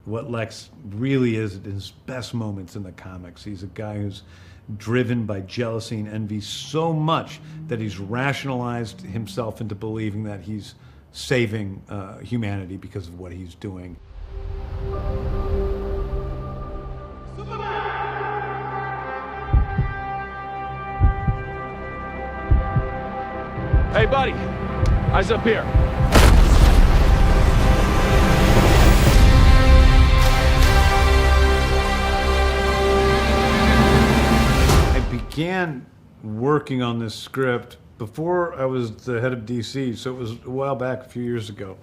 what Lex really is at his best moments in the comics. He's a guy who's driven by jealousy and envy so much that he's rationalized himself into believing that he's saving humanity because of what he's doing. Hey, buddy, eyes up here. I began working on this script before I was the head of DC, so it was a while back, a few years ago.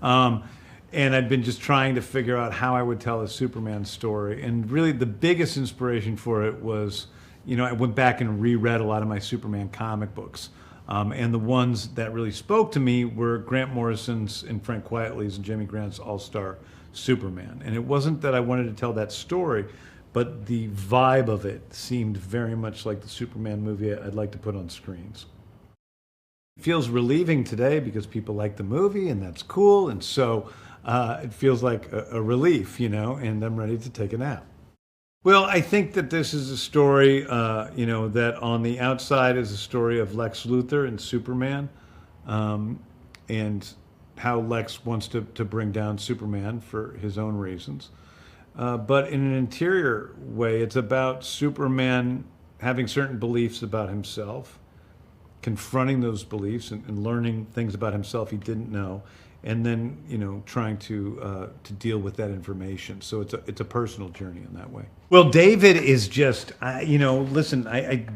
And I'd been just trying to figure out how I would tell a Superman story. And really the biggest inspiration for it was, I went back and reread a lot of my Superman comic books. And the ones that really spoke to me were Grant Morrison's and Frank Quitely's and Jimmy Grant's All-Star Superman. And it wasn't that I wanted to tell that story, but the vibe of it seemed very much like the Superman movie I'd like to put on screens. It feels relieving today because people like the movie, and that's cool, and so it feels like a relief, and I'm ready to take a nap. Well, I think that this is a story, that on the outside is a story of Lex Luthor and Superman, and how Lex wants to bring down Superman for his own reasons. But in an interior way, it's about Superman having certain beliefs about himself, confronting those beliefs and learning things about himself he didn't know, and then trying to deal with that information. So it's a personal journey in that way. Well, David is just listen.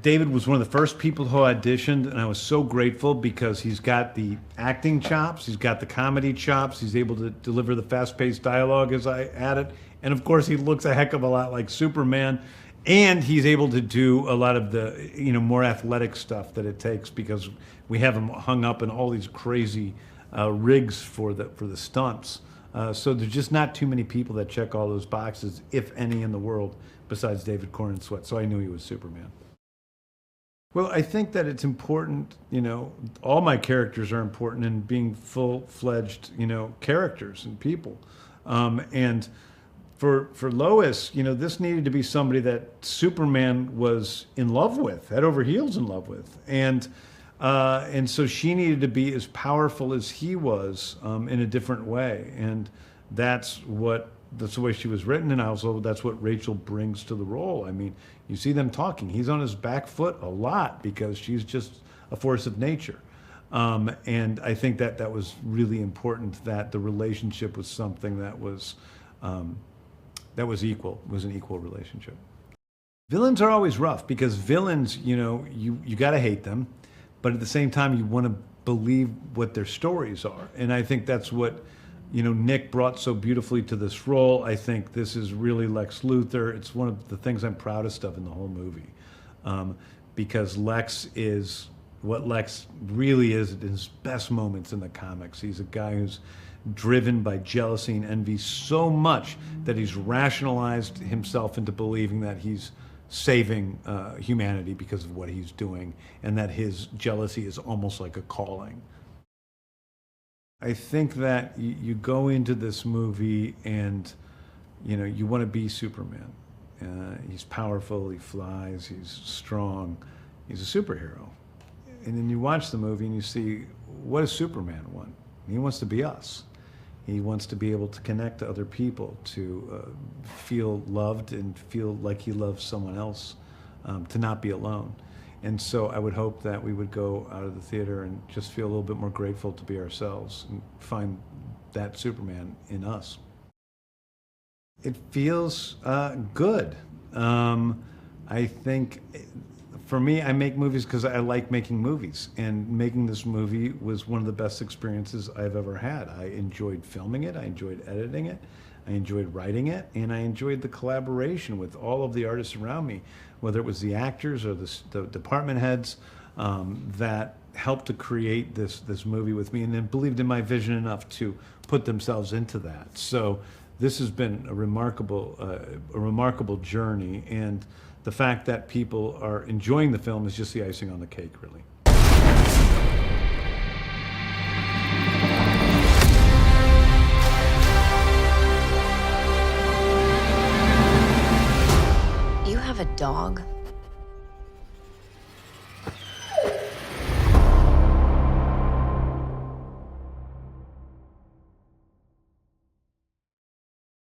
David was one of the first people who auditioned, and I was so grateful because he's got the acting chops, he's got the comedy chops, he's able to deliver the fast-paced dialogue as I add it, and of course he looks a heck of a lot like Superman. And he's able to do a lot of the, more athletic stuff that it takes because we have him hung up in all these crazy rigs for the stunts. So there's just not too many people that check all those boxes, if any, in the world, besides David Corenswet. So I knew he was Superman. Well, I think that it's important, all my characters are important in being full-fledged, characters and people. And for Lois, this needed to be somebody that Superman was in love with, head over heels in love with. And so she needed to be as powerful as he was in a different way. And that's the way she was written, and also that's what Rachel brings to the role. I mean, you see them talking. He's on his back foot a lot because she's just a force of nature. And I think that was really important, that the relationship was something that was equal, was an equal relationship. Villains are always rough because villains, you got to hate them, but at the same time, you want to believe what their stories are. And I think that's what, Nick brought so beautifully to this role. I think this is really Lex Luthor. It's one of the things I'm proudest of in the whole movie, because Lex is what Lex really is at his best moments in the comics. He's a guy who's driven by jealousy and envy so much that he's rationalized himself into believing that he's saving humanity because of what he's doing, and that his jealousy is almost like a calling. I think that you go into this movie and you want to be Superman. He's powerful, he flies, he's strong, he's a superhero. And then you watch the movie and you see, what does Superman want? He wants to be us. He wants to be able to connect to other people, to feel loved and feel like he loves someone else, to not be alone. And so I would hope that we would go out of the theater and just feel a little bit more grateful to be ourselves and find that Superman in us. It feels good. I think, for me, I make movies because I like making movies, and making this movie was one of the best experiences I've ever had. I enjoyed filming it, I enjoyed editing it, I enjoyed writing it, and I enjoyed the collaboration with all of the artists around me, whether it was the actors or the department heads that helped to create this movie with me, and then believed in my vision enough to put themselves into that. So this has been a remarkable journey, and the fact that people are enjoying the film is just the icing on the cake, really. have a dog?